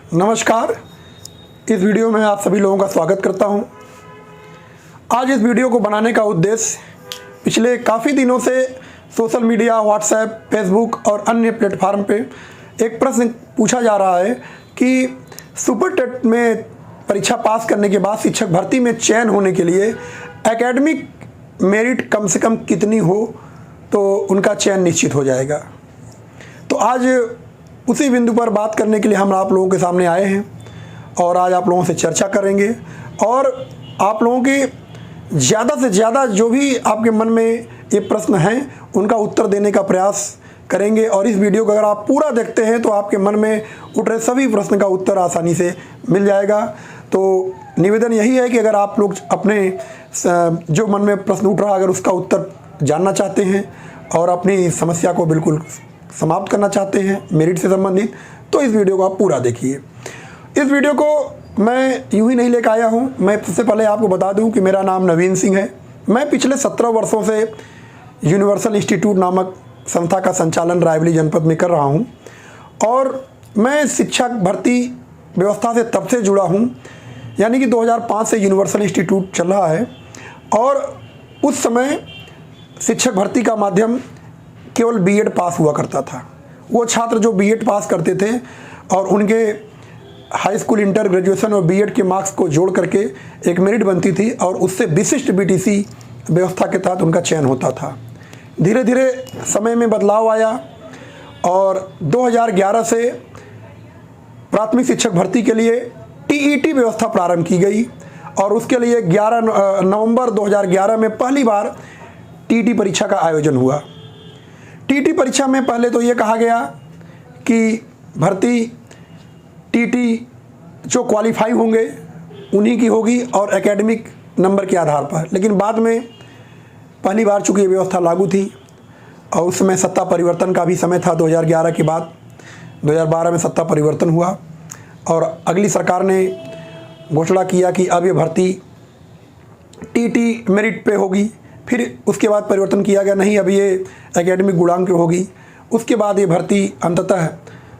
नमस्कार। इस वीडियो में आप सभी लोगों का स्वागत करता हूं। आज इस वीडियो को बनाने का उद्देश्य पिछले काफ़ी दिनों से सोशल मीडिया, व्हाट्सएप, फेसबुक और अन्य प्लेटफार्म पे एक प्रश्न पूछा जा रहा है कि सुपर टेट में परीक्षा पास करने के बाद शिक्षक भर्ती में चयन होने के लिए एकेडमिक मेरिट कम से कम कितनी हो तो उनका चयन निश्चित हो जाएगा। तो आज उसी बिंदु पर बात करने के लिए हम आप लोगों के सामने आए हैं और आज आप लोगों से चर्चा करेंगे और आप लोगों के ज़्यादा से ज़्यादा जो भी आपके मन में ये प्रश्न हैं उनका उत्तर देने का प्रयास करेंगे। और इस वीडियो को अगर आप पूरा देखते हैं तो आपके मन में उठ रहे सभी प्रश्न का उत्तर आसानी से मिल जाएगा। तो निवेदन यही है कि अगर आप लोग अपने जो मन में प्रश्न उठ रहा अगर उसका उत्तर जानना चाहते हैं और अपनी समस्या को बिल्कुल समाप्त करना चाहते हैं मेरिट से संबंधित, तो इस वीडियो को आप पूरा देखिए। इस वीडियो को मैं यूं ही नहीं लेकर आया हूं। मैं सबसे पहले आपको बता दूं कि मेरा नाम नवीन सिंह है। मैं पिछले 17 वर्षों से यूनिवर्सल इंस्टीट्यूट नामक संस्था का संचालन रायबरेली जनपद में कर रहा हूं और मैं शिक्षक भर्ती व्यवस्था से तब से जुड़ा हूं, यानी कि 2005 से यूनिवर्सल इंस्टीट्यूट चल रहा है। और उस समय शिक्षक भर्ती का माध्यम केवल बीएड पास हुआ करता था। वो छात्र जो बीएड पास करते थे और उनके हाई स्कूल, इंटर, ग्रेजुएशन और बीएड के मार्क्स को जोड़ करके एक मेरिट बनती थी और उससे विशिष्ट बीटीसी व्यवस्था के तहत उनका चयन होता था। धीरे धीरे समय में बदलाव आया और 2011 से प्राथमिक शिक्षक भर्ती के लिए टीईटी व्यवस्था प्रारंभ की गई और उसके लिए 11 नवंबर 2011 में पहली बार टीईटी परीक्षा का आयोजन हुआ। टीटी परीक्षा में पहले तो ये कहा गया कि भर्ती टीटी जो क्वालिफाई होंगे उन्हीं की होगी और एकेडमिक नंबर के आधार पर, लेकिन बाद में पहली बार चूँकि ये व्यवस्था लागू थी और उस समय सत्ता परिवर्तन का भी समय था। 2011 के बाद 2012 में सत्ता परिवर्तन हुआ और अगली सरकार ने घोषणा किया कि अब ये भर्ती टीटी मेरिट पे होगी। फिर उसके बाद परिवर्तन किया गया, नहीं अब ये एकेडमिक गुणांक पे होगी। उसके बाद ये भर्ती अंततः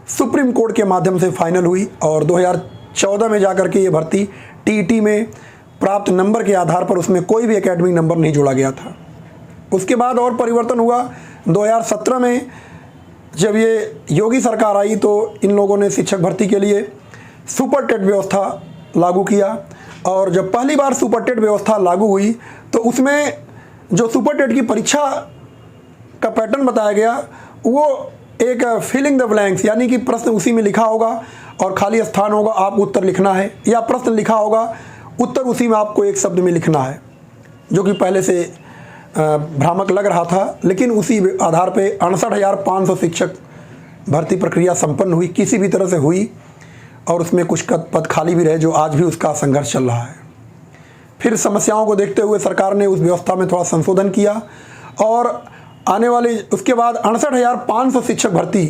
सुप्रीम कोर्ट के माध्यम से फाइनल हुई और 2014 में जाकर के ये भर्ती टीईटी में प्राप्त नंबर के आधार पर उसमें कोई भी एकेडमिक नंबर नहीं जोड़ा गया था। उसके बाद और परिवर्तन हुआ 2017 में, जब ये योगी सरकार आई तो इन लोगों ने शिक्षक भर्ती के लिए सुपर टेट व्यवस्था लागू किया। और जब पहली बार सुपर टेट व्यवस्था लागू हुई तो उसमें जो सुपर टेट की परीक्षा का पैटर्न बताया गया वो एक फिलिंग द ब्लैंक्स, यानी कि प्रश्न उसी में लिखा होगा और खाली स्थान होगा, आप उत्तर लिखना है, या प्रश्न लिखा होगा, उत्तर उसी में आपको एक शब्द में लिखना है, जो कि पहले से भ्रामक लग रहा था। लेकिन उसी आधार पे 68,500 शिक्षक भर्ती प्रक्रिया संपन्न हुई, किसी भी तरह से हुई और उसमें कुछ पद खाली भी रहे जो आज भी उसका संघर्ष चल रहा है। फिर समस्याओं को देखते हुए सरकार ने उस व्यवस्था में थोड़ा संशोधन किया और आने वाले उसके बाद 68,500 शिक्षक भर्ती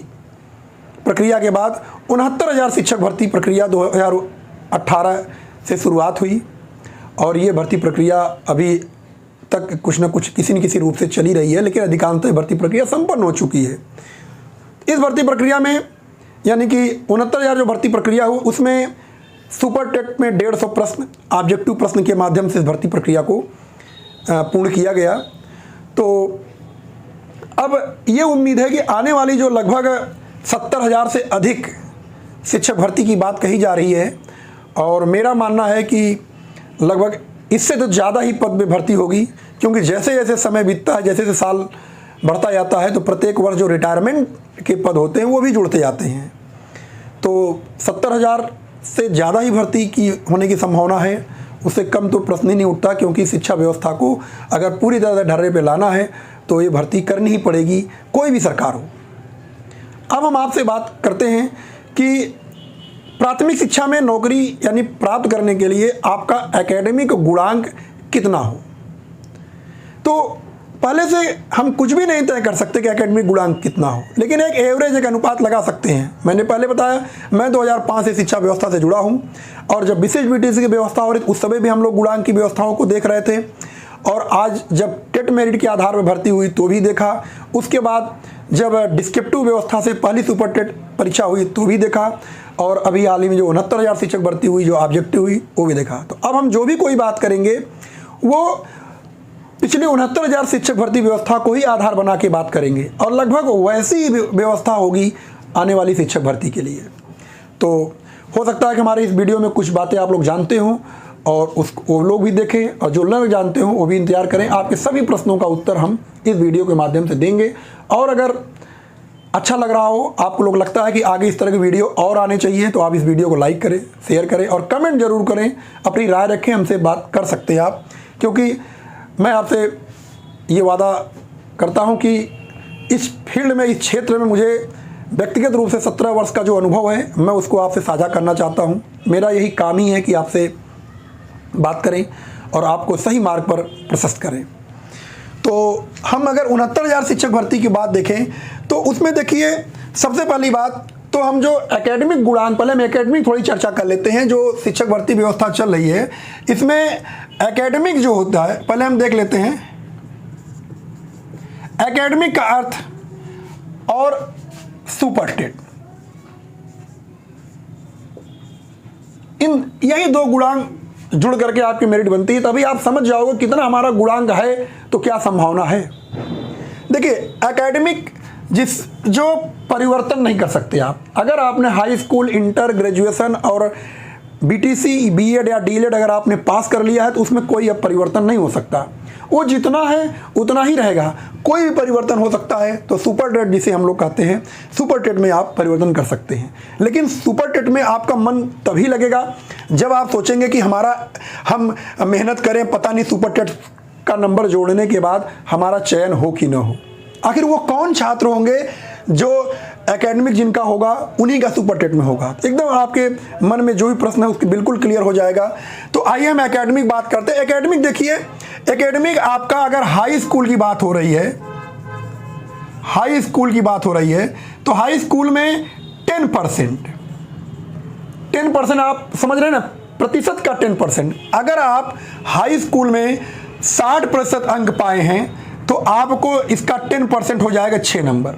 प्रक्रिया के बाद 69,000 शिक्षक भर्ती प्रक्रिया 2018 से शुरुआत हुई और ये भर्ती प्रक्रिया अभी तक कुछ न कुछ किसी न किसी रूप से चली रही है, लेकिन अधिकांशतः भर्ती प्रक्रिया संपन्न हो चुकी है। इस भर्ती प्रक्रिया में यानी कि 69,000 जो भर्ती प्रक्रिया हो उसमें सुपर टेट में 150 प्रश्न ऑब्जेक्टिव प्रश्न के माध्यम से इस भर्ती प्रक्रिया को पूर्ण किया गया। तो अब ये उम्मीद है कि आने वाली जो लगभग 70,000 से अधिक शिक्षक भर्ती की बात कही जा रही है और मेरा मानना है कि लगभग इससे तो ज़्यादा ही पद में भर्ती होगी, क्योंकि जैसे जैसे समय बीतता है, जैसे जैसे साल बढ़ता जाता है तो प्रत्येक वर्ष जो रिटायरमेंट के पद होते हैं वो भी जुड़ते जाते हैं। तो 70,000 से ज़्यादा ही भर्ती की होने की संभावना है, उससे कम तो प्रश्न ही नहीं उठता, क्योंकि शिक्षा व्यवस्था को अगर पूरी तरह से ढर्रे पे लाना है तो ये भर्ती करनी ही पड़ेगी, कोई भी सरकार हो। अब हम आपसे बात करते हैं कि प्राथमिक शिक्षा में नौकरी यानी प्राप्त करने के लिए आपका एकेडमिक गुणांक कितना हो। तो पहले से हम कुछ भी नहीं तय कर सकते कि एकेडमिक गुणांक कितना हो, लेकिन एक एवरेज, एक अनुपात लगा सकते हैं। मैंने पहले बताया मैं 2005 से शिक्षा व्यवस्था से जुड़ा हूं और जब विशेष बीटीसी की व्यवस्था हो रही उस समय भी हम लोग गुणांक की व्यवस्थाओं को देख रहे थे और आज जब टेट मेरिट के आधार पर भर्ती हुई तो भी देखा। उसके बाद जब डिस्क्रिप्टिव व्यवस्था से पहली सुपर टेट परीक्षा हुई तो भी देखा और अभी हाल ही में जो 69,000 शिक्षक भर्ती हुई, जो ऑब्जेक्टिव हुई, वो भी देखा। तो अब हम जो भी कोई बात करेंगे वो पिछले 69,000 शिक्षक भर्ती व्यवस्था को ही आधार बना के बात करेंगे और लगभग वैसी ही व्यवस्था होगी आने वाली शिक्षक भर्ती के लिए। तो हो सकता है कि हमारे इस वीडियो में कुछ बातें आप लोग जानते हों और वो लोग भी देखें, और जो न जानते हों वो भी इंतजार करें। आपके सभी प्रश्नों का उत्तर हम इस वीडियो के माध्यम से देंगे। और अगर अच्छा लग रहा हो, आपको लोग लगता है कि आगे इस तरह के वीडियो और आने चाहिए, तो आप इस वीडियो को लाइक करें, शेयर करें और कमेंट जरूर करें, अपनी राय रखें, हमसे बात कर सकते हैं आप। क्योंकि मैं आपसे ये वादा करता हूँ कि इस फील्ड में, इस क्षेत्र में मुझे व्यक्तिगत रूप से 17 वर्ष का जो अनुभव है, मैं उसको आपसे साझा करना चाहता हूँ। मेरा यही काम ही है कि आपसे बात करें और आपको सही मार्ग पर प्रशस्त करें। तो हम अगर 69,000 शिक्षक भर्ती की बात देखें तो उसमें देखिए, सबसे पहली बात तो हम जो एकेडमिक गुणांक, पहले हम एकेडमिक थोड़ी चर्चा कर लेते हैं। जो शिक्षक भर्ती व्यवस्था चल रही है इसमें एकेडमिक जो होता है, पहले हम देख लेते हैं। एकेडमिक का अर्थ और सुपर टेट, इन यही दो गुणांक जुड़ करके आपकी मेरिट बनती है। तभी आप समझ जाओगे कितना हमारा गुणांक है, तो क्या संभावना है। देखिए, एकेडमिक जो परिवर्तन नहीं कर सकते आप। अगर आपने हाई स्कूल, इंटर, ग्रेजुएशन और बीटीसी, बीएड या डीएलएड अगर आपने पास कर लिया है तो उसमें कोई अब परिवर्तन नहीं हो सकता। वो जितना है उतना ही रहेगा, कोई भी परिवर्तन हो सकता है। तो सुपर टेट जिसे हम लोग कहते हैं, सुपर टेट में आप परिवर्तन कर सकते हैं। लेकिन सुपर टेट में आपका मन तभी लगेगा जब आप सोचेंगे कि हम मेहनत करें, पता नहीं सुपर टेट का नंबर जोड़ने के बाद हमारा चयन हो कि ना हो। आखिर वो कौन छात्र होंगे जो एकेडमिक जिनका होगा, उन्हीं का सुपर टेट में होगा। एकदम आपके मन में जो भी प्रश्न है उसके बिल्कुल क्लियर हो जाएगा। तो आइए हम एकेडमिक बात करते हैं। एकेडमिक देखिए, एकेडमिक आपका अगर हाई स्कूल की बात हो रही है, हाई स्कूल की बात हो रही है, तो हाई स्कूल में 10% आप समझ रहे हैं ना, प्रतिशत का 10%। अगर आप हाई स्कूल में 60% अंक पाए हैं तो आपको इसका 10% हो जाएगा 6 नंबर।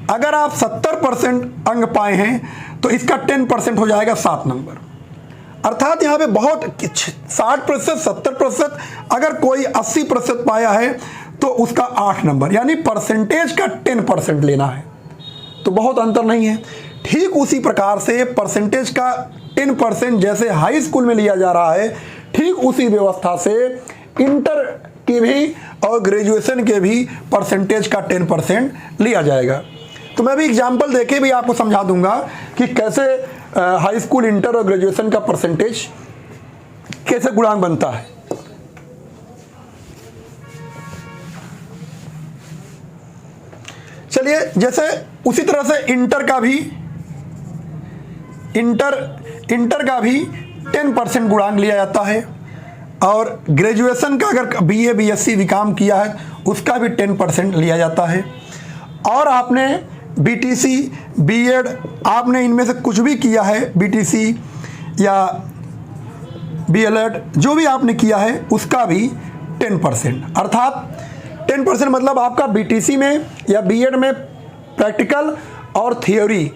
अगर आप 70% अंक पाए हैं तो इसका 10% हो जाएगा 7 नंबर। अर्थात यहाँ पे बहुत 60%, 70%, अगर कोई 80% पाया है तो उसका 8 नंबर, यानी परसेंटेज का 10% लेना है। तो बहुत अंतर नहीं है। ठीक उसी प्रकार से परसेंटेज का 10% जैसे हाई स्कूल में लिया जा रहा है, ठीक उसी व्यवस्था से इंटर के भी और ग्रेजुएशन के भी परसेंटेज का 10% लिया जाएगा। तो मैं भी एग्जाम्पल देके भी आपको समझा दूंगा कि कैसे हाई स्कूल, इंटर और ग्रेजुएशन का परसेंटेज कैसे गुणांक बनता है। चलिए, जैसे उसी तरह से इंटर का भी 10% गुणांक लिया जाता है और ग्रेजुएशन का अगर बीए, बीएससी, बीकॉम किया है उसका भी 10% लिया जाता है। और आपने बीटीसी, बीएड, आपने इनमें से कुछ भी किया है, बीटीसी या बीएलएड, जो भी आपने किया है उसका भी 10%। अर्थात 10% मतलब आपका बीटीसी में या बीएड में प्रैक्टिकल और थियोरी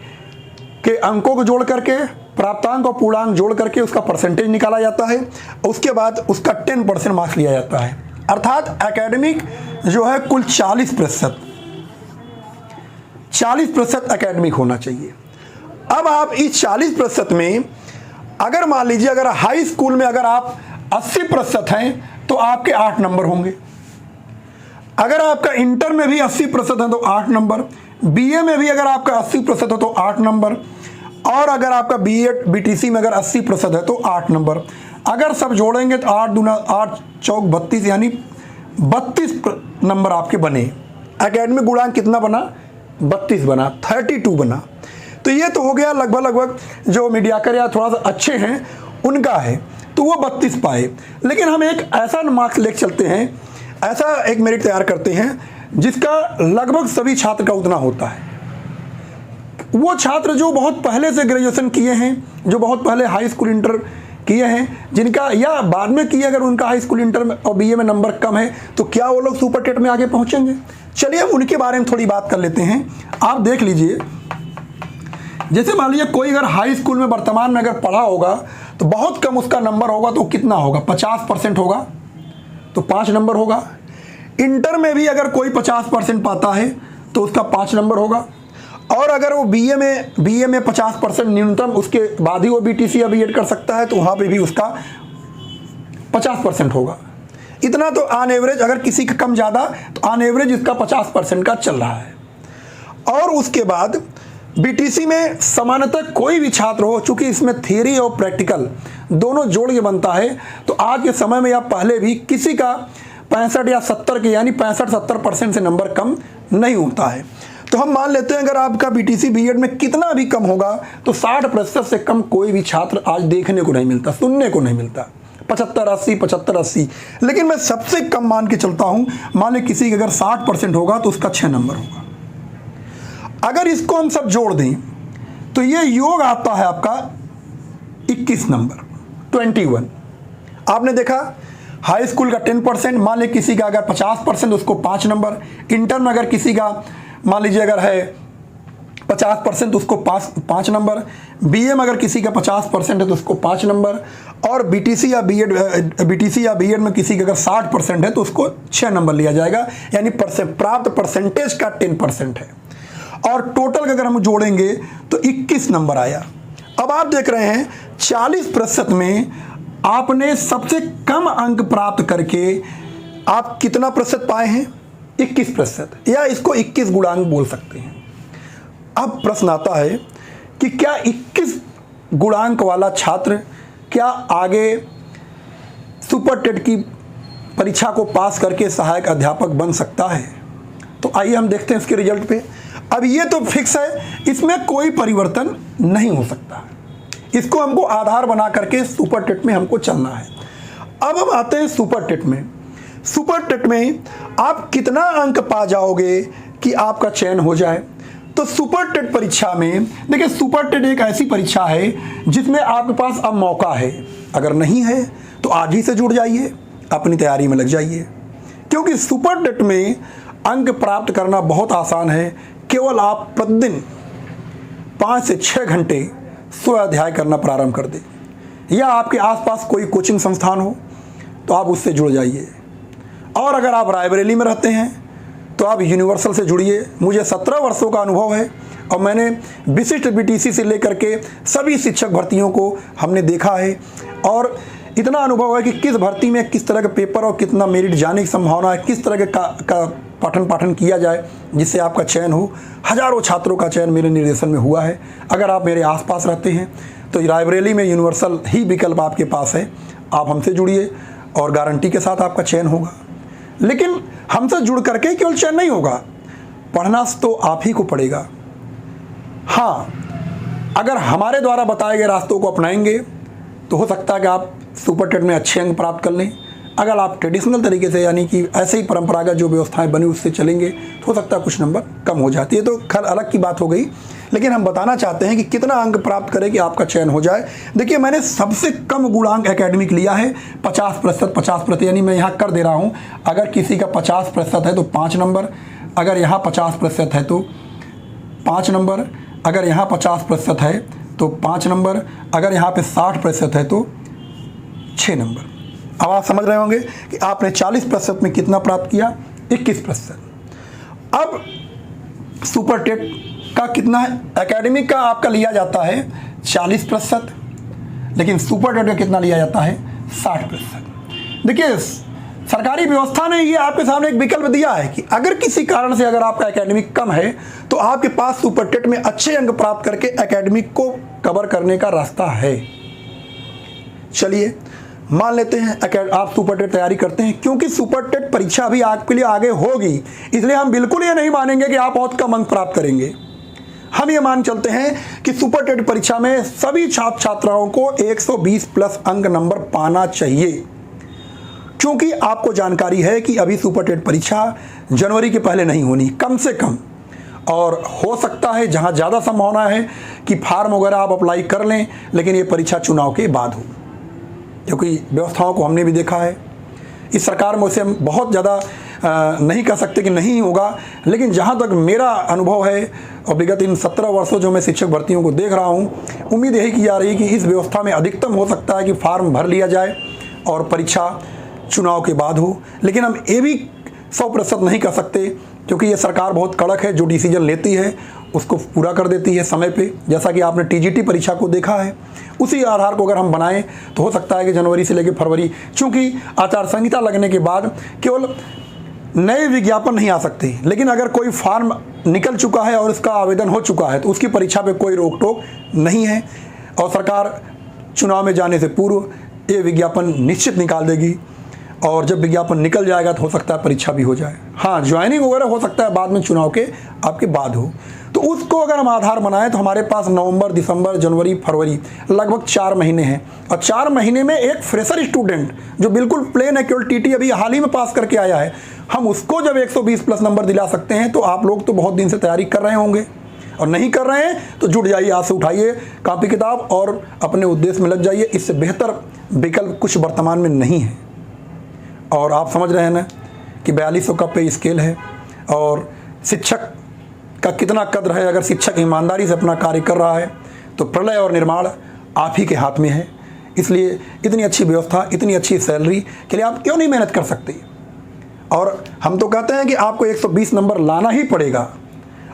के अंकों को जोड़ करके, प्राप्तांक और पूर्णांक जोड़ करके उसका परसेंटेज निकाला जाता है। उसके बाद उसका 10% मार्क्स लिया जाता है। अर्थात एकेडमिक जो है कुल 40% एकेडमिक होना चाहिए। अब आप इस 40% में अगर मान लीजिए, अगर हाई स्कूल में अगर आप 80% हैं तो आपके 8 नंबर होंगे। अगर आपका इंटर में भी 80% है तो 8 नंबर, बीए में भी अगर आपका 80% है तो 8 नंबर, और अगर आपका बीएड, बीटीसी में अगर 80% है तो 8 नंबर। अगर सब जोड़ेंगे तो 8 दूना 8 चौक 32, यानी 32 नंबर आपके बने। एकेडमिक गुणांक कितना बना? 32 बना, 32 बना। तो ये तो हो गया लगभग जो मीडियाकर या थोड़ा सा अच्छे हैं उनका है, तो वो 32 पाए। लेकिन हम एक ऐसा मार्क्स लेके चलते हैं, ऐसा एक मेरिट तैयार करते हैं जिसका लगभग सभी छात्र का उतना होता है। वो छात्र जो बहुत पहले से ग्रेजुएशन किए हैं, जो बहुत पहले हाई स्कूल, इंटर किए हैं, जिनका या बाद में किए, अगर उनका हाई स्कूल, इंटर में और बीए में नंबर कम है, तो क्या वो लोग सुपर टेट में आगे पहुंचेंगे? चलिए हम उनके बारे में थोड़ी बात कर लेते हैं। आप देख लीजिए, जैसे मान लीजिए कोई अगर हाई स्कूल में वर्तमान में अगर पढ़ा होगा तो बहुत कम उसका नंबर होगा, तो कितना होगा, 50% होगा तो 5 नंबर होगा। इंटर में भी अगर कोई 50% पाता है तो उसका 5 नंबर होगा। और अगर वो बीए में 50% न्यूनतम, उसके बाद ही वो बीटीसी या बीएड कर सकता है, तो वहाँ पे भी उसका 50% होगा। इतना तो ऑन एवरेज, अगर किसी का कम ज़्यादा तो ऑन एवरेज इसका 50% का चल रहा है। और उसके बाद बीटीसी में सामान्यतः कोई भी छात्र हो, चूंकि इसमें थियरी और प्रैक्टिकल दोनों जोड़ के बनता है, तो आज के समय में या पहले भी किसी का 65 या 70 के यानी 65-70% से नंबर कम नहीं होता है। तो हम मान लेते हैं अगर आपका बीटीसी बीएड में कितना भी कम होगा तो 60% से कम कोई भी छात्र आज देखने को नहीं मिलता, सुनने को नहीं मिलता। 75-80 लेकिन मैं सबसे कम मान के चलता हूं, मान लें किसी का अगर 60% होगा तो उसका 6 नंबर होगा। अगर इसको हम सब जोड़ दें तो ये योग आता है आपका 21 नंबर, 21। आपने देखा हाई स्कूल का 10%, मान लें किसी का अगर 50% उसको 5 नंबर। इंटर में अगर किसी का मान लीजिए अगर है 50% उसको 5 नंबर। बीए में अगर किसी का 50% है तो उसको 5 नंबर। और बीटीसी या बीएड में किसी का अगर 60% है तो उसको 6 नंबर लिया जाएगा, यानी प्राप्त परसेंटेज का 10% है। और टोटल अगर हम जोड़ेंगे तो 21 नंबर आया। अब आप देख रहे हैं 40% में आपने सबसे कम अंक प्राप्त करके आप कितना प्रतिशत पाए हैं, 21%, या इसको 21 गुणांक बोल सकते हैं। अब प्रश्न आता है कि क्या 21 गुणांक वाला छात्र क्या आगे सुपर टेट की परीक्षा को पास करके सहायक अध्यापक बन सकता है? तो आइए हम देखते हैं इसके रिजल्ट पे। अब ये तो फिक्स है, इसमें कोई परिवर्तन नहीं हो सकता। इसको हमको आधार बना करके सुपर टेट में हमको चलना है। अब हम आते हैं सुपर टेट में। सुपर टेट में आप कितना अंक पा जाओगे कि आपका चयन हो जाए? तो सुपर टेट परीक्षा में देखिए, सुपर टेट एक ऐसी परीक्षा है जिसमें आपके पास अब मौका है। अगर नहीं है तो आज ही से जुड़ जाइए, अपनी तैयारी में लग जाइए, क्योंकि सुपर टेट में अंक प्राप्त करना बहुत आसान है। केवल आप प्रतिदिन 5 से 6 घंटे स्वाध्याय करना प्रारंभ कर दें, या आपके आसपास कोई कोचिंग संस्थान हो तो आप उससे जुड़ जाइए। और अगर आप रायबरेली में रहते हैं तो आप यूनिवर्सल से जुड़िए। मुझे 17 वर्षों का अनुभव है और मैंने विशिष्ट बीटीसी से लेकर के सभी शिक्षक भर्तियों को हमने देखा है, और इतना अनुभव है कि किस भर्ती में किस तरह के पेपर और कितना मेरिट जाने की संभावना है, किस तरह के का पठन पाठन किया जाए जिससे आपका चयन हो। हजारों छात्रों का चयन मेरे निर्देशन में हुआ है। अगर आप मेरे आसपास रहते हैं तो रायबरेली में यूनिवर्सल ही विकल्प आपके पास है, आप हमसे जुड़िए और गारंटी के साथ आपका चयन होगा। लेकिन हमसे जुड़ करके केवल चयन नहीं होगा, पढ़ना तो आप ही को पड़ेगा। हाँ, अगर हमारे द्वारा बताए गए रास्तों को अपनाएंगे तो हो सकता है कि आप सुपर टेट में अच्छे अंक प्राप्त कर लें। अगर आप ट्रेडिशनल तरीके से यानी कि ऐसे ही परंपरागत जो व्यवस्थाएं बनी उससे चलेंगे तो हो सकता है कुछ नंबर कम हो जाती है, तो खैर अलग की बात हो गई। लेकिन हम बताना चाहते हैं कि कितना अंक प्राप्त करें कि आपका चयन हो जाए। देखिए, मैंने सबसे कम गुणांक एकेडमिक लिया है 50%, यानी मैं यहाँ कर दे रहा हूँ। अगर किसी का 50% है तो 5 नंबर, अगर यहाँ 50% है तो 5 नंबर, अगर यहाँ 50% है तो 5 नंबर, अगर यहाँ पे 60% है तो 6 नंबर। अब आप समझ रहे होंगे कि आपने 40% में कितना प्राप्त किया, 21%। अब सुपर टेट का कितना है, एकेडमिक का आपका लिया जाता है 40%, लेकिन सुपर टेट का कितना लिया जाता है, 60%। देखिए, सरकारी व्यवस्था ने ये आपके सामने एक विकल्प दिया है कि अगर किसी कारण से अगर आपका एकेडमिक कम है तो आपके पास सुपर टेट में अच्छे अंक प्राप्त करके एकेडमिक को कवर करने का रास्ता है। चलिए मान लेते हैं आप सुपर टेट तैयारी करते हैं, क्योंकि सुपर टेट परीक्षा भी आपके लिए आगे होगी, इसलिए हम बिल्कुल ये नहीं मानेंगे कि आप बहुत कम अंक प्राप्त करेंगे। हम ये मान चलते हैं कि सुपर टेट परीक्षा में सभी छात्र छात्राओं को 120 प्लस अंक नंबर पाना चाहिए, क्योंकि आपको जानकारी है कि अभी सुपर टेट परीक्षा जनवरी के पहले नहीं होनी, कम से कम। और हो सकता है जहां ज़्यादा संभावना है कि फार्म वगैरह आप अप्लाई कर लें, लेकिन ये परीक्षा चुनाव के बाद हो, क्योंकि व्यवस्थाओं को हमने भी देखा है। इस सरकार में उसे हम बहुत ज़्यादा नहीं कह सकते कि नहीं होगा, लेकिन जहाँ तक मेरा अनुभव है और विगत इन 17 वर्षों जो मैं शिक्षक भर्तियों को देख रहा हूँ, उम्मीद यही की जा रही है कि इस व्यवस्था में अधिकतम हो सकता है कि फार्म भर लिया जाए और परीक्षा चुनाव के बाद हो। लेकिन हम ये भी 100% नहीं कर सकते, क्योंकि ये सरकार बहुत कड़क है, जो डिसीजन लेती है उसको पूरा कर देती है समय पे। जैसा कि आपने टीजीटी परीक्षा को देखा है, उसी आधार को अगर हम बनाएं तो हो सकता है कि जनवरी से लेकर फरवरी, चूँकि आचार संहिता लगने के बाद केवल नए विज्ञापन नहीं आ सकते, लेकिन अगर कोई फार्म निकल चुका है और उसका आवेदन हो चुका है तो उसकी परीक्षा पे कोई रोक टोक नहीं है, और सरकार चुनाव में जाने से पूर्व ये विज्ञापन निश्चित निकाल देगी। और जब विज्ञापन निकल जाएगा तो हो सकता है परीक्षा भी हो जाए। हाँ, ज्वाइनिंग वगैरह हो सकता है बाद में, चुनाव के आपके बाद हो। तो उसको अगर हम आधार बनाएं तो हमारे पास नवंबर, दिसंबर, जनवरी, फरवरी लगभग 4 महीने हैं। और 4 महीने में एक फ्रेशर स्टूडेंट जो बिल्कुल प्लेन है, केवल टीटी अभी हाल ही में पास करके आया है, हम उसको जब 120 प्लस नंबर दिला सकते हैं, तो आप लोग तो बहुत दिन से तैयारी कर रहे होंगे, और नहीं कर रहे हैं तो जुट जाइए, आज से उठाइए कॉपी किताब और अपने उद्देश्य में लग जाइए। इससे बेहतर विकल्प कुछ वर्तमान में नहीं है। और आप समझ रहे हैं ना कि 4200 का पे स्केल है, और शिक्षक का कितना कद्र है। अगर शिक्षक ईमानदारी से अपना कार्य कर रहा है तो प्रलय और निर्माण आप ही के हाथ में है। इसलिए इतनी अच्छी व्यवस्था, इतनी अच्छी सैलरी के लिए आप क्यों नहीं मेहनत कर सकते। और हम तो कहते हैं कि आपको 120 नंबर लाना ही पड़ेगा।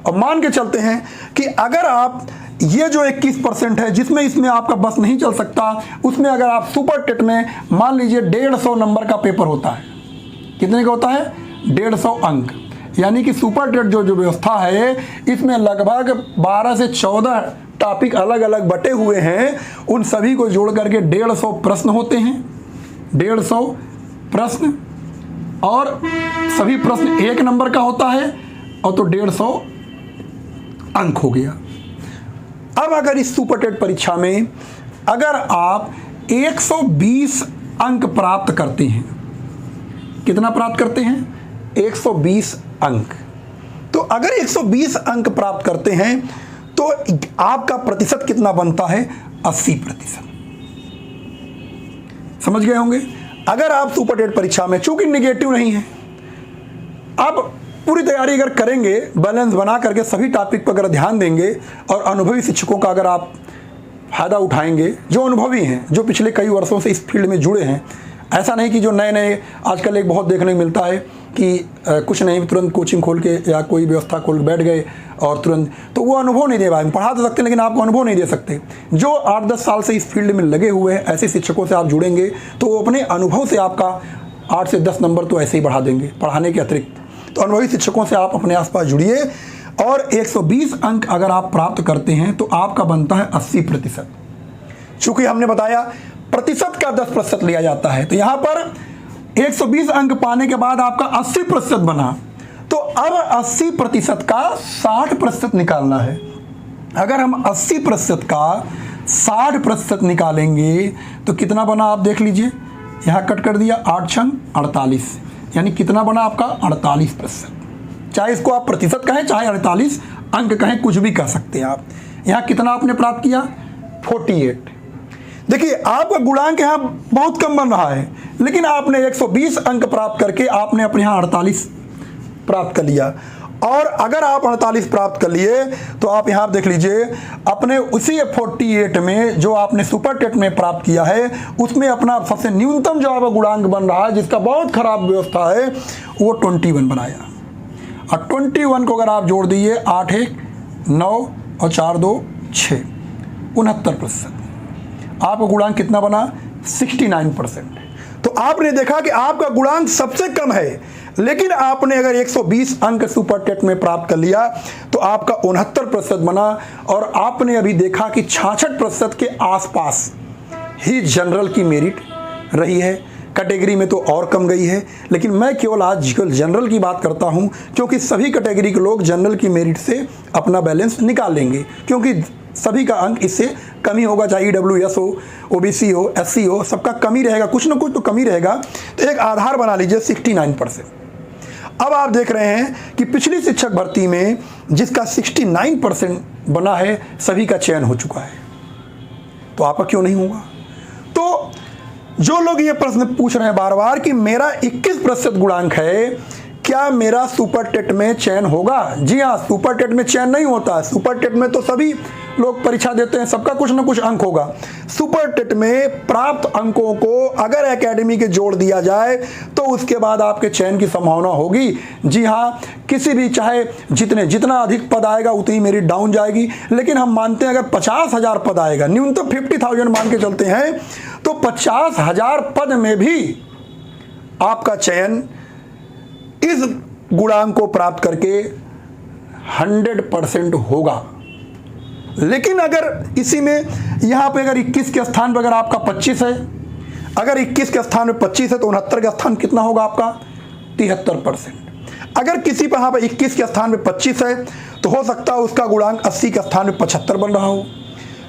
और मान के चलते हैं कि अगर आप ये जो 21% है जिसमें इसमें आपका बस नहीं चल सकता, उसमें अगर आप सुपर टेट में मान लीजिए 150 नंबर का पेपर होता है, कितने का होता है? 150 अंक। यानी कि सुपर टेट जो व्यवस्था है, इसमें लगभग 12 से 14 टॉपिक अलग अलग बटे हुए हैं। उन सभी को जोड़ करके 150 प्रश्न होते हैं, 150 प्रश्न, और सभी प्रश्न 1 नंबर का होता है, और तो 150 अंक हो गया। अब अगर इस सुपर टेट परीक्षा में अगर आप 120 अंक प्राप्त करते हैं, कितना प्राप्त करते हैं? 120 अंक। तो अगर 120 अंक प्राप्त करते हैं तो आपका प्रतिशत कितना बनता है? 80%। समझ गए होंगे। अगर आप सुपर टेट परीक्षा में, चूंकि निगेटिव नहीं है, अब पूरी तैयारी अगर करेंगे, बैलेंस बना करके सभी टॉपिक पर अगर ध्यान देंगे, और अनुभवी शिक्षकों का अगर आप फायदा उठाएंगे, जो अनुभवी हैं, जो पिछले कई वर्षों से इस फील्ड में जुड़े हैं, ऐसा नहीं कि जो नए नए आजकल एक बहुत देखने को मिलता है कि कुछ नहीं, तुरंत कोचिंग खोल के या कोई व्यवस्था खोल के बैठ गए और तुरंत, तो वो अनुभव नहीं दे पाए। पढ़ा तो सकते हैं लेकिन आपको अनुभव नहीं दे सकते। जो 8-10 साल से इस फील्ड में लगे हुए हैं, ऐसे शिक्षकों से आप जुड़ेंगे तो वो अपने अनुभव से आपका 8 से 10 नंबर तो ऐसे ही बढ़ा देंगे, पढ़ाने के अतिरिक्त। तो अनुभवी शिक्षकों से आप अपने आसपास जुड़िए, और 120 अंक अगर आप प्राप्त करते हैं तो आपका बनता है 80%। चूंकि हमने बताया प्रतिशत का 10% लिया जाता है, तो यहां पर 120 अंक पाने के बाद आपका 80% बना, तो अब 80% का 60% निकालना है। अगर हम 80% का 60% निकालेंगे तो कितना बना, आप देख लीजिए, यहां कट कर दिया, 8 छंग 48, यानी कितना बना आपका? 48%। चाहे इसको आप प्रतिशत कहें, चाहे 48 अंक कहें, कुछ भी कह सकते हैं आप। यहाँ कितना आपने प्राप्त किया? 48। देखिए, आपका गुणांक यहाँ बहुत कम बन रहा है, लेकिन आपने 120 अंक प्राप्त करके आपने अपने यहाँ 48 प्राप्त कर लिया। और अगर आप 48 प्राप्त कर लिए तो आप यहाँ देख लीजिए, अपने उसी 48 में जो आपने सुपर टेट में प्राप्त किया है, उसमें अपना सबसे न्यूनतम जो आपका गुणांक बन रहा है, जिसका बहुत खराब व्यवस्था है, वो 21 बनाया। और 21 को अगर आप जोड़ दीजिए, 8 1 9 और 4 2 6, 69%। आपका गुणांक कितना बना? 69%। तो आपने देखा कि आपका गुणांक सबसे कम है, लेकिन आपने अगर 120 अंक सुपर टेट में प्राप्त कर लिया तो आपका 69% बना। और आपने अभी देखा कि 66% के आसपास ही जनरल की मेरिट रही है। कैटेगरी में तो और कम गई है, लेकिन मैं केवल आज जनरल की बात करता हूं, क्योंकि सभी कैटेगरी के लोग जनरल की मेरिट से अपना बैलेंस निकाल लेंगे, क्योंकि सभी का अंक इससे कमी होगा, चाहे EWS हो, OBC हो, SC हो, सबका कमी रहेगा, कुछ ना कुछ तो कमी रहेगा। तो एक आधार बना लीजिए 69%। अब आप देख रहे हैं कि पिछली शिक्षक भर्ती में जिसका 69% बना है, सभी का चयन हो चुका है, तो आपका क्यों नहीं होगा? तो जो लोग ये प्रश्न पूछ रहे हैं बार बार कि मेरा 21% गुणांक है, क्या मेरा सुपर टेट में चयन होगा? जी हाँ, सुपर टेट में चयन नहीं होता है। सुपर टेट में तो सभी लोग परीक्षा देते हैं, सबका कुछ ना कुछ अंक होगा। सुपर टेट में प्राप्त अंकों को अगर एकेडमी के जोड़ दिया जाए तो उसके बाद आपके चयन की संभावना होगी। जी हाँ, किसी भी चाहे जितना अधिक पद आएगा उतनी मेरिट डाउन जाएगी, लेकिन हम मानते हैं अगर 50,000 पद आएगा, न्यूनतम 50,000 मान के चलते हैं, तो 50,000 पद में भी आपका चयन इस गुणांक को प्राप्त करके 100% होगा। लेकिन अगर इसी में यहाँ पे अगर 21 के स्थान पर अगर आपका 25 है, अगर 21 के स्थान पे 25 है तो 69 का स्थान कितना होगा आपका? 73%। अगर किसी पर यहाँ पर 21 के स्थान पे 25 है तो हो सकता है उसका गुणांक 80 के स्थान पे 75 बन रहा हो।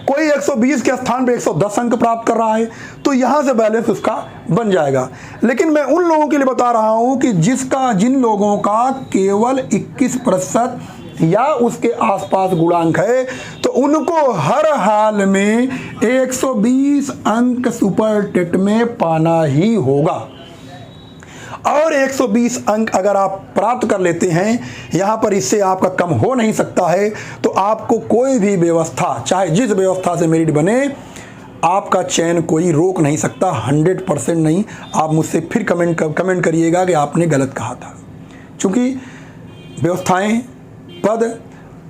कोई 120 के स्थान पे 110 अंक प्राप्त कर रहा है तो यहाँ से बैलेंस उसका बन जाएगा। लेकिन मैं उन लोगों के लिए बता रहा हूँ कि जिन लोगों का केवल 21% या उसके आसपास गुणांक है तो उनको हर हाल में 120 अंक सुपर टेट में पाना ही होगा। और 120 अंक अगर आप प्राप्त कर लेते हैं, यहाँ पर इससे आपका कम हो नहीं सकता है, तो आपको कोई भी व्यवस्था, चाहे जिस व्यवस्था से मेरिट बने, आपका चयन कोई रोक नहीं सकता। 100% नहीं। आप मुझसे फिर कमेंट करिएगा कि आपने गलत कहा था, क्योंकि व्यवस्थाएं, पद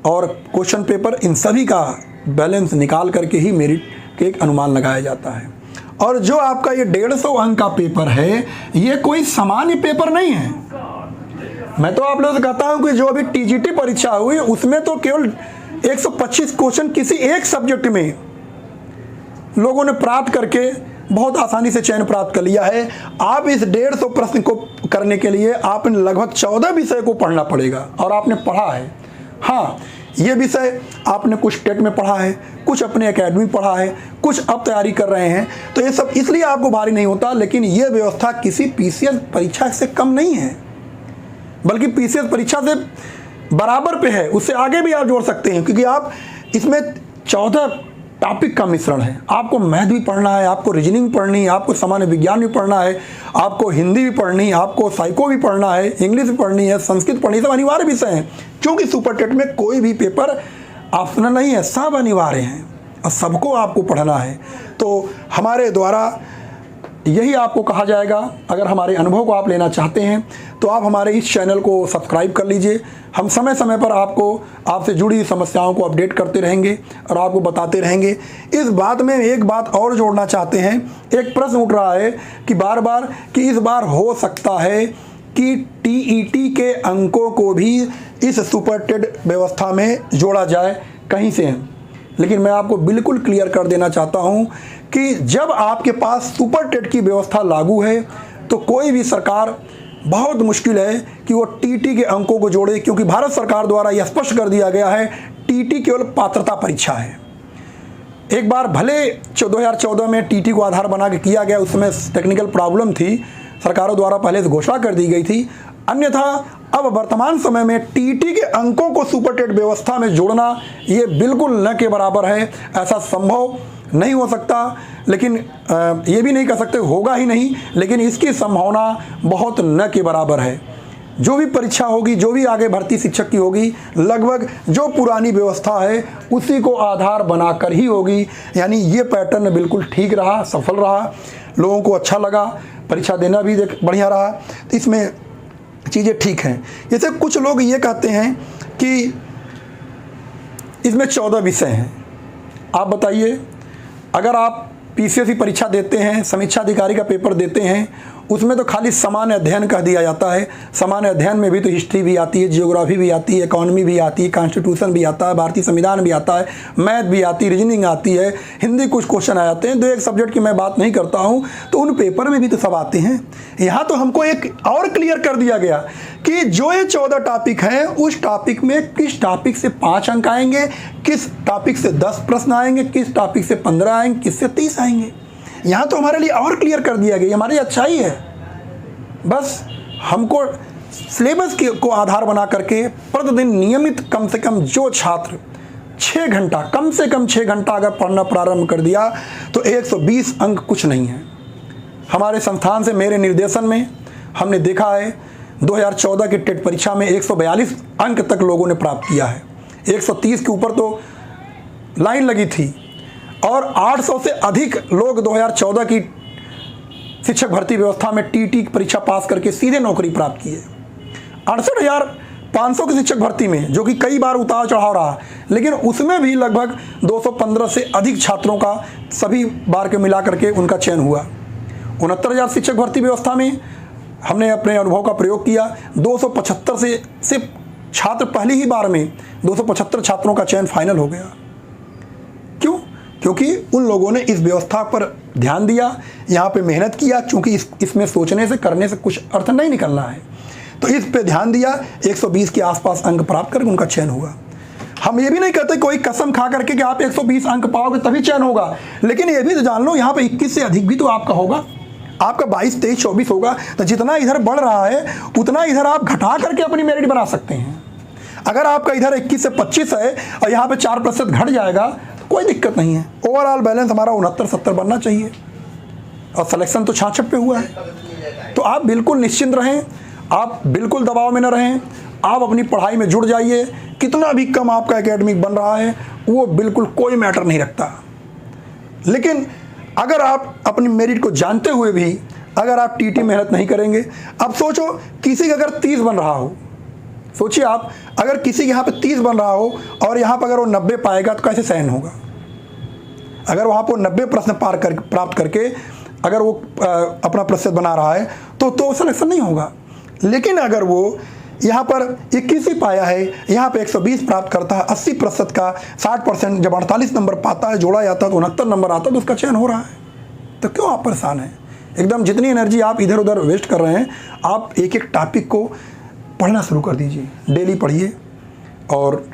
और क्वेश्चन पेपर, इन सभी का बैलेंस निकाल करके ही मेरिट के एक अनुमान लगाया जाता है। और जो आपका ये 150 अंक का पेपर है, ये कोई सामान्य पेपर नहीं है। मैं तो आप लोगों से कहता हूं कि जो अभी टीजीटी परीक्षा हुई उसमें तो केवल 125 क्वेश्चन किसी एक सब्जेक्ट में लोगों ने प्राप्त करके बहुत आसानी से चयन प्राप्त कर लिया है। आप इस 150 प्रश्न को करने के लिए आपने लगभग 14 विषय को पढ़ना पड़ेगा, और आपने पढ़ा है। हाँ, ये विषय आपने कुछ टेट में पढ़ा है, कुछ अपने एकेडमी पढ़ा है, कुछ अब तैयारी कर रहे हैं, तो ये सब इसलिए आपको भारी नहीं होता। लेकिन ये व्यवस्था किसी पीसीएस परीक्षा से कम नहीं है, बल्कि पीसीएस परीक्षा से बराबर पे है, उससे आगे भी आप जोड़ सकते हैं, क्योंकि आप इसमें 14 टॉपिक का मिश्रण है। आपको मैथ भी पढ़ना है, आपको रीजनिंग पढ़नी है, आपको सामान्य विज्ञान भी पढ़ना है, आपको हिंदी भी पढ़नी है, आपको साइको भी पढ़ना है, इंग्लिश भी पढ़नी है, संस्कृत पढ़नी है, सब अनिवार्य विषय हैं। क्योंकि सुपर टेट में कोई भी पेपर ऑप्शनल नहीं है, सब अनिवार्य हैं और सबको आपको पढ़ना है। तो हमारे द्वारा यही आपको कहा जाएगा। अगर हमारे अनुभव को आप लेना चाहते हैं तो आप हमारे इस चैनल को सब्सक्राइब कर लीजिए। हम समय समय पर आपसे जुड़ी समस्याओं को अपडेट करते रहेंगे और आपको बताते रहेंगे। इस बात में एक बात और जोड़ना चाहते हैं। एक प्रश्न उठ रहा है कि बार बार कि इस बार हो सकता है कि टीईटी के अंकों को भी इस सुपर टेट व्यवस्था में जोड़ा जाए कहीं से। लेकिन मैं आपको बिल्कुल क्लियर कर देना चाहता हूं कि जब आपके पास सुपर टेट की व्यवस्था लागू है तो कोई भी सरकार, बहुत मुश्किल है कि वो टीटी के अंकों को जोड़े, क्योंकि भारत सरकार द्वारा यह स्पष्ट कर दिया गया है टीटी केवल पात्रता परीक्षा है। एक बार भले 2014 में टीटी को आधार बना के किया गया, उसमें टेक्निकल प्रॉब्लम थी, सरकारों द्वारा पहले से घोषणा कर दी गई थी। अन्यथा अब वर्तमान समय में टीटी के अंकों को सुपर टेट व्यवस्था में जोड़ना ये बिल्कुल न के बराबर है। ऐसा संभव नहीं हो सकता, लेकिन ये भी नहीं कह सकते होगा ही नहीं, लेकिन इसकी संभावना बहुत न के बराबर है। जो भी परीक्षा होगी, जो भी आगे भर्ती शिक्षक की होगी, लगभग जो पुरानी व्यवस्था है उसी को आधार बनाकर ही होगी। यानी ये पैटर्न बिल्कुल ठीक रहा, सफल रहा, लोगों को अच्छा लगा, परीक्षा देना भी बढ़िया रहा, तो इसमें चीज़ें ठीक हैं। जैसे कुछ लोग ये कहते हैं कि इसमें 14 विषय हैं। आप बताइए, अगर आप पीसीएस परीक्षा देते हैं, समीक्षा अधिकारी का पेपर देते हैं, उसमें तो खाली सामान्य अध्ययन कह दिया जाता है। सामान्य अध्ययन में भी तो हिस्ट्री भी आती है, जियोग्राफी भी आती है, इकोनॉमी भी आती है, कॉन्स्टिट्यूशन भी आता है, भारतीय संविधान भी आता है, मैथ भी आती है, रीजनिंग आती है, हिंदी कुछ क्वेश्चन आ जाते हैं। दो एक सब्जेक्ट की मैं बात नहीं करता हूँ, तो उन पेपर में भी तो सब आते हैं। यहाँ तो हमको एक और क्लियर कर दिया गया कि जो ये 14 टॉपिक हैं, उस टॉपिक में किस टॉपिक से 5 अंक आएंगे, किस टॉपिक से 10 प्रश्न आएंगे, किस टॉपिक से 15 आएंगे, किससे 30 आएंगे। यहाँ तो हमारे लिए और क्लियर कर दिया गया, हमारे लिए अच्छा ही है। बस हमको सिलेबस को आधार बना करके प्रतिदिन नियमित कम से कम जो छात्र 6 घंटा, कम से कम 6 घंटा अगर पढ़ना प्रारंभ कर दिया तो 120 अंक कुछ नहीं है। हमारे संस्थान से मेरे निर्देशन में हमने देखा है 2014 की टेट परीक्षा में 142 अंक तक लोगों ने प्राप्त किया है। 130 के ऊपर तो लाइन लगी थी और 800 से अधिक लोग 2014 की शिक्षक भर्ती व्यवस्था में टीटी की परीक्षा पास करके सीधे नौकरी प्राप्त की है। 68,500 की शिक्षक भर्ती में, जो कि कई बार उतार चढ़ाव रहा, लेकिन उसमें भी लगभग 215 से अधिक छात्रों का सभी बार के मिला करके उनका चयन हुआ। 69,000 शिक्षक भर्ती व्यवस्था में हमने अपने अनुभव का प्रयोग किया। 275 से छात्र पहली ही बार में 275 छात्रों का चयन फाइनल हो गया। क्यों? क्योंकि उन लोगों ने इस व्यवस्था पर ध्यान दिया, यहाँ पे मेहनत किया। चूंकि इसमें सोचने से करने से कुछ अर्थ नहीं निकलना है, तो इस पे ध्यान दिया। 120 के आसपास अंक प्राप्त करके उनका चयन हुआ। हम ये भी नहीं कहते कोई कसम खा करके कि आप 120 अंक पाओगे तभी चयन होगा, लेकिन ये भी तो जान लो यहाँ पे 21 से अधिक भी तो आपका होगा। आपका 22, 23, 24 होगा, तो जितना इधर बढ़ रहा है उतना इधर आप घटा करके अपनी मेरिट बना सकते हैं। अगर आपका इधर 21 से 25 है और यहाँ पे 4% घट जाएगा तो कोई दिक्कत नहीं है। ओवरऑल बैलेंस हमारा 69-70 बनना चाहिए और सिलेक्शन तो 66 पे हुआ है। तो आप बिल्कुल निश्चिंत रहें, आप बिल्कुल दबाव में न रहें। आप अपनी पढ़ाई में जुड़ जाइए। कितना भी कम आपका एकेडमिक बन रहा है वो बिल्कुल कोई मैटर नहीं रखता। लेकिन अगर आप अपनी मेरिट को जानते हुए भी अगर आप टीटी मेहनत नहीं करेंगे, अब सोचो किसी का अगर 30 बन रहा हो, सोचिए आप अगर किसी के यहाँ पे 30 बन रहा हो और यहाँ पर अगर वो 90 पाएगा तो कैसे सहन होगा। अगर वहाँ पर 90 प्रश्न प्राप्त करके अगर वो अपना प्रतिशत बना रहा है तो सिलेक्शन नहीं होगा। लेकिन अगर वो यहाँ पर 21 ही पाया है, यहाँ पे 120 प्राप्त करता है, 80% का 60%, जब 48 नंबर पाता है, जोड़ा जाता है तो 69 नंबर आता है, तो उसका चयन हो रहा है। तो क्यों आप परेशान हैं? एकदम जितनी एनर्जी आप इधर उधर वेस्ट कर रहे हैं, आप एक एक टॉपिक को पढ़ना शुरू कर दीजिए, डेली पढ़िए। और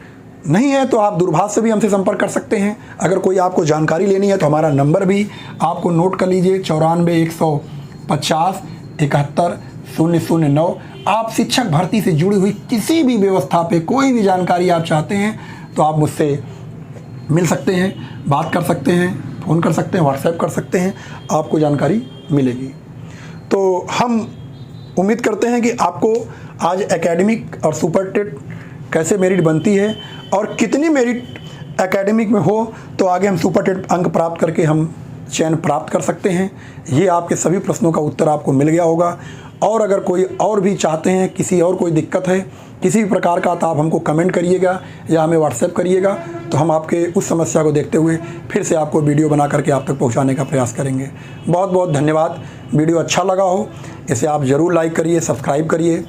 नहीं है तो आप दूरभाष से भी हमसे संपर्क कर सकते हैं। अगर कोई आपको जानकारी लेनी है तो हमारा नंबर भी आपको नोट कर लीजिए, 94 150 71 009। आप शिक्षक भर्ती से जुड़ी हुई किसी भी व्यवस्था पे कोई भी जानकारी आप चाहते हैं तो आप मुझसे मिल सकते हैं, बात कर सकते हैं, फ़ोन कर सकते हैं, व्हाट्सएप कर सकते हैं, आपको जानकारी मिलेगी। तो हम उम्मीद करते हैं कि आपको आज एकेडमिक और सुपर टेट कैसे मेरिट बनती है और कितनी मेरिट एकेडमिक में हो तो आगे हम सुपर टेट अंक प्राप्त करके हम चयन प्राप्त कर सकते हैं। ये आपके सभी प्रश्नों का उत्तर आपको मिल गया होगा। और अगर कोई और भी चाहते हैं, किसी और कोई दिक्कत है किसी भी प्रकार का, तो आप हमको कमेंट करिएगा या हमें व्हाट्सएप करिएगा, तो हम आपके उस समस्या को देखते हुए फिर से आपको वीडियो बना करके आप तक पहुंचाने का प्रयास करेंगे। बहुत बहुत धन्यवाद। वीडियो अच्छा लगा हो इसे आप ज़रूर लाइक करिए, सब्सक्राइब करिए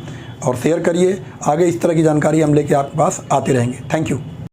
और शेयर करिए। आगे इस तरह की जानकारी हम लेके आपके पास आते रहेंगे। Thank you.